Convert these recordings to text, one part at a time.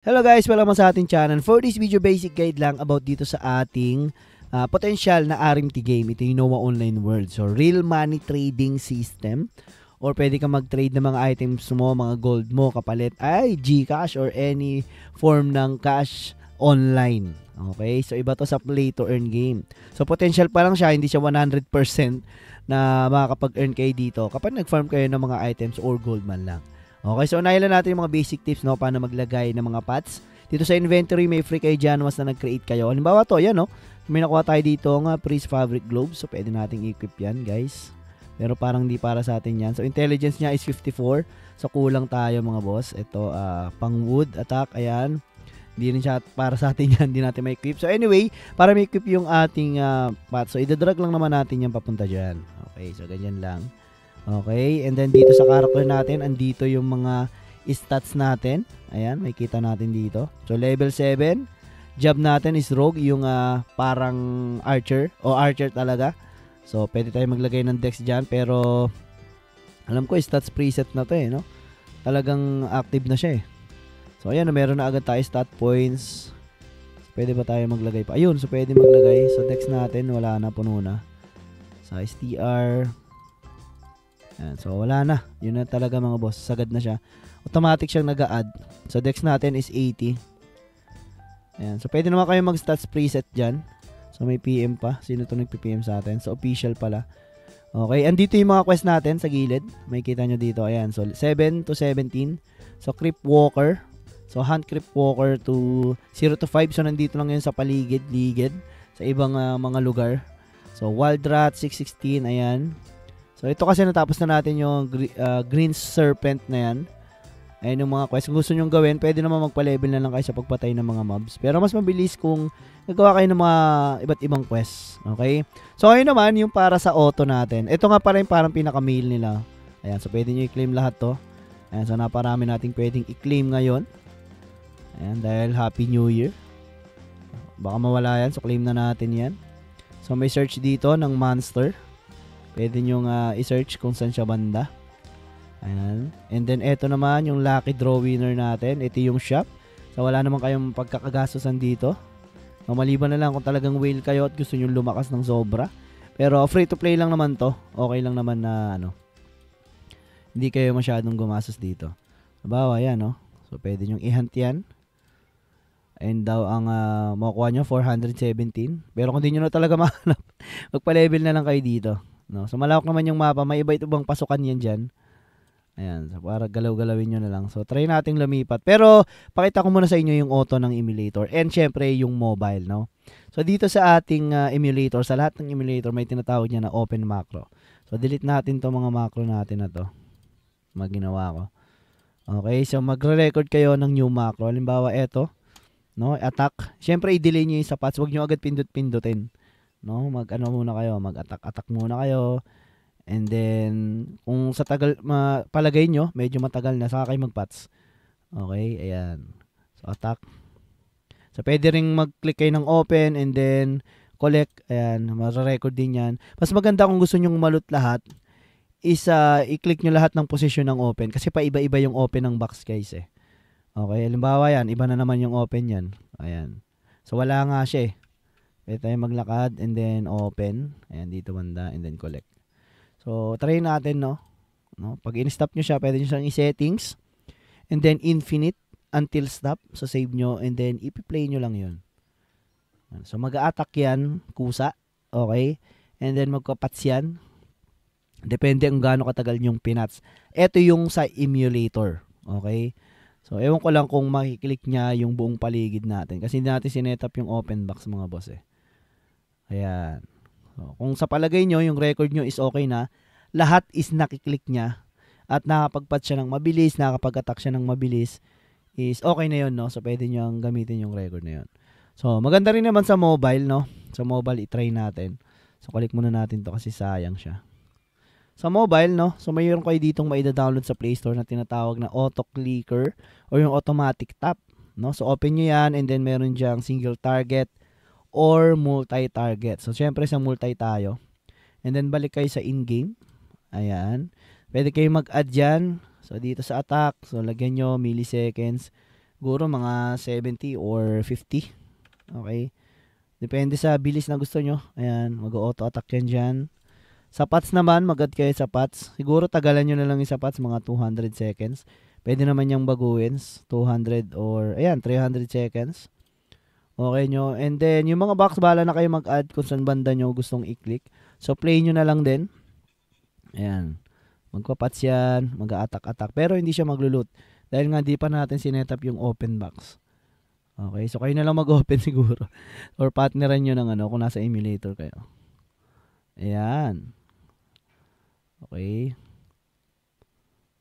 Hello guys, welcome sa ating channel. For this video, basic guide lang about dito sa ating potential na RMT game. Ito yung Noah Online World. So, real money trading system. Or pwede ka mag-trade ng mga items mo, mga gold mo, kapalit ay GCash or any form ng cash online. Okay? So, iba to sa play to earn game. So, potential pa lang siya, hindi siya 100% na makakapag-earn kayo dito kapag nag-farm kayo ng mga items or gold man lang. Okay, so unahin lang natin yung mga basic tips, no, paano maglagay ng mga pots. Dito sa inventory, may free kayo dyan once na nag-create kayo. Halimbawa to, yan, no. May nakuha tayo dito nga Priest Fabric Globe. So, pwede nating equip yan, guys. Pero parang di para sa atin yan. So, intelligence niya is 54. So, kulang tayo, mga boss. Ito, pang wood attack, ayan. Hindi rin siya para sa atin yan. Hindi natin may equip. So, anyway, para may equip yung ating pot. So, idadrag lang naman natin yan papunta dyan. Okay, so ganyan lang. Okay, and then dito sa character natin, andito yung mga stats natin. Ayan, makikita natin dito. So, level 7. Job natin is rogue, yung parang archer, o archer talaga. So, pwede tayo maglagay ng dex dyan, pero alam ko, stats preset na to no? Talagang active na siya So, ayan, meron na agad tayo stat points. Pwede ba tayo maglagay pa? Ayun, so pwede maglagay. So, dex natin, wala na, puno na. Sa STR, ayan, so wala na. Yun na talaga mga boss. Sagad na siya. Automatic siyang nag-a-add. So dex natin is 80. Ayan. So pwede naman kayo mag-stats preset dyan. So may PM pa. Sino to nagpi-PM sa atin? So official pala. Okay. Andito yung mga quest natin sa gilid. May kita nyo dito. Ayan. So 7 to 17. So Creep Walker. So hunt Creep Walker to 0 to 5. So nandito lang yun sa paligid-ligid. Sa ibang mga lugar. So Wild Rat 616. Ayan. So, ito kasi natapos na natin yung Green Serpent na yan. Ayan yung mga quest. Kung gusto nyo gawin, pwede naman magpa-level na lang kayo sa pagpatay ng mga mobs. Pero mas mabilis kung nagawa kayo ng mga iba't ibang quest. Okay? So, ayun naman yung para sa auto natin. Ito nga pala yung parang pinaka-mail nila. Ayan, so pwede nyo i-claim lahat to. Ayan, so naparami natin pwedeng i-claim ngayon. Ayan, dahil Happy New Year. Baka mawala yan, so claim na natin yan. So, may search dito ng monster. Pwede nyo i-search kung saan siya banda. Ayan. And then, eto naman yung lucky draw winner natin. Ito yung shop. So, wala naman kayong pagkakagastusan dito. So, maliban na lang kung talagang whale kayo at gusto nyo lumakas ng sobra. Pero, free to play lang naman to. Okay lang naman na, hindi kayo masyadong gumastos dito. Sabawa, yan, no? So, pwede nyo i-hunt yan. And daw, ang makukuha nyo, 417. Pero, kung di nyo na talaga mahanap, magpa-level na lang kayo dito. No? So malawak naman yung mapa, may iba ibang pasukan yan dyan. Ayan, so para galaw-galawin nyo na lang. So try nating lumipat. Pero pakita ko muna sa inyo yung auto ng emulator and syempre yung mobile, no? So dito sa ating emulator, sa lahat ng emulator may tinatawag niya na open macro. So delete natin to mga macro natin na to. Maginawa ko. Okay, so magre-record kayo ng new macro. Halimbawa eto, no? Attack. Syempre i-delay niyo yung sapatos, wag niyo agad pindot-pindutin. No, mag-ano muna kayo, mag-attack muna kayo. And then kung sa tagal palagay nyo, medyo matagal na saka kayo mag-pats. Okay, ayan. So attack. So pwede ring mag-click kayo ng open and then collect. Ayan, mare-record din yan. Mas maganda kung gusto nyong malot lahat is i-click nyo lahat ng position ng open kasi pa iba-iba yung open ng box guys Okay, halimbawa yan, iba na naman yung open yan. Ayan. So wala nga siya Pwede tayo maglakad and then open. Ayan, dito banda and then collect. So, try natin, no? Pag in-stop nyo siya, pwede nyo siyang i-settings and then infinite until stop. So, save nyo and then ipi-play nyo lang yun. So, mag-a-attack yan, kusa. Okay? And then magkapats yan. Depende kung gaano katagal yung pinats. Ito yung sa emulator. Okay? So, ewan ko lang kung makiklik niya yung buong paligid natin. Kasi hindi natin sinetap yung open box mga boss Ayan. So, kung sa palagay nyo, yung record nyo is okay na, lahat is nakiklik niya at nakapag-pat siya ng mabilis, nakapag-attack siya ng mabilis, is okay na yun, no? So, pwede nyo gamitin yung record na yun. So, maganda rin naman sa mobile, no? Sa mobile, i-try natin. So, click muna natin to kasi sayang siya. Sa mobile, no? So, mayroon kayo ditong maida-download sa Play Store na tinatawag na auto clicker or yung automatic tap, no? So, open nyo yan and then meron dyang single target or multi-target. So, syempre sa multi tayo. And then, balik kayo sa in-game. Ayan. Pwede kayo mag-add dyan. So, dito sa attack. So, lagyan nyo milliseconds. Siguro mga 70 or 50. Okay? Depende sa bilis na gusto nyo. Ayan, mag-auto attack yan dyan. Sa PATS naman, mag-add kayo sa PATS. Siguro tagalan nyo na lang yung sa PATS, mga 200 seconds. Pwede naman yung baguhin, 200 or, ayan, 300 seconds. Okay nyo. And then, yung mga box, bahala na kayo mag-add kung saan banda nyo gustong i-click. So, play nyo na lang din. Ayan. Magpa-PATS yan, mag-a-attack-attack. Pero hindi siya maglo-loot. Dahil nga di pa natin sinetup yung open box. Okay, so kayo na lang mag-open siguro. Or partneran nyo ng ano, kung nasa emulator kayo. Ayan. Okay.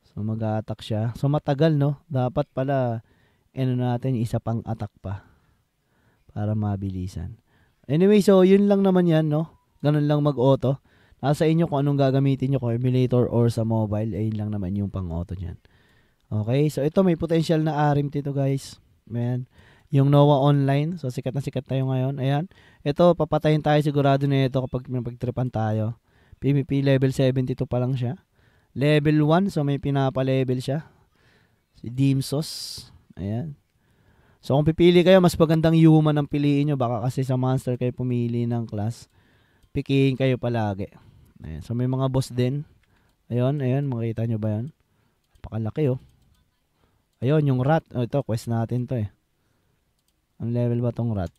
So mag-a-attack siya. So matagal, no? Dapat pala, ano natin, isa pang attack pa. Para mabilisan. Anyway, so yun lang naman yan, no? Ganun lang mag-auto. Nasa inyo kung anong gagamitin nyo, kung emulator or sa mobile. Ayun lang naman yung pang-auto nyan. Okay, so ito may potential na RMT to guys. Ayan. Yung Noah Online. So, sikat na sikat tayo ngayon. Ayan. Ito, papatayin tayo sigurado na ito kapag pagtripan tayo. PvP level 72 pa lang siya. Level 1. So, may pinapa-level siya. Si Dimsos. Ayan. So, kung pipili kayo, mas magandang human ang piliin nyo. Baka kasi sa monster kayo pumili ng class. Pikihin kayo palagi. Ayan. So, may mga boss din. Ayun, ayun. Makita nyo ba yan? Pakalaki, oh. Ayun, yung rat. Oh, ito, quest natin to eh. Ang level ba tong rat?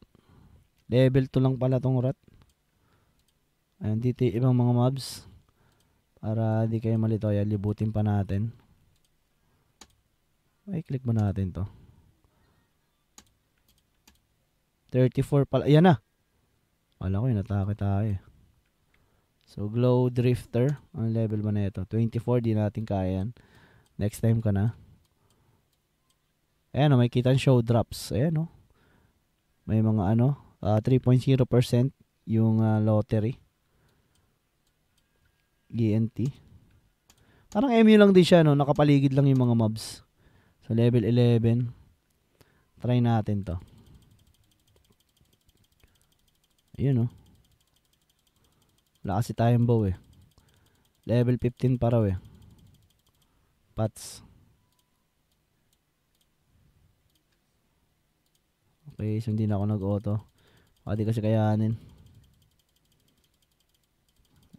Level 2 lang pala tong rat. Ayan, dito ibang mga mobs. Para di kayo malito. Ayan, libutin pa natin. Ay, click mo natin to. 34 pala. Ayan na. Wala ko yun, natake tayo eh. So, Glow Drifter. Ang level ba na ito? 24, di natin kaya yan. Next time ka na. Ayan o, may kita show drops. Ayan o. May mga ano, 3.0% yung lottery. GNT. Parang MU lang din siya, no? Nakapaligid lang yung mga mobs. So, level 11. Try natin to. Ayun, no? Wala kasi tayong bow, eh. Level 15 pa raw, eh. Pats. Okay, so hindi na ako nag-auto. Di kasi kayanin.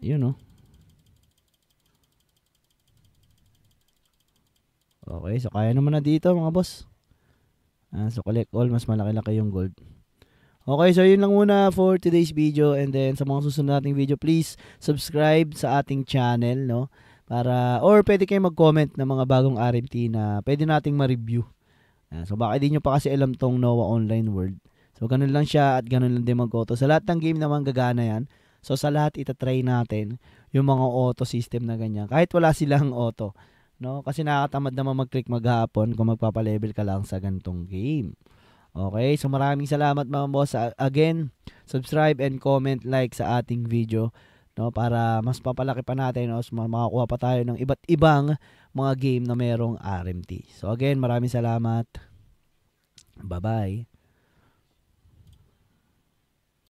Yun, no? Okay, so kaya naman na dito, mga boss. So collect all, mas malaki-laki yung gold. Okay, so yun lang muna for today's video. And then sa mga susunod nating video, please subscribe sa ating channel, no? Or pwede kayo mag-comment ng mga bagong RMT na pwede nating ma-review. So baka di nyo pa kasi alam tong Noah Online World. So ganun lang siya at ganun lang din mag-auto. Sa lahat ng game naman gagana yan. So sa lahat itatry natin yung mga auto system na ganyan. Kahit wala silang auto. No? Kasi nakakatamad naman mag-click maghapon kung magpapalevel ka lang sa ganitong game. Okay, so maraming salamat mga boss. Again, subscribe and comment, like sa ating video. No, para mas papalaki pa natin, no, makakuha pa tayo ng iba't ibang mga game na merong RMT. So again, maraming salamat. Bye-bye.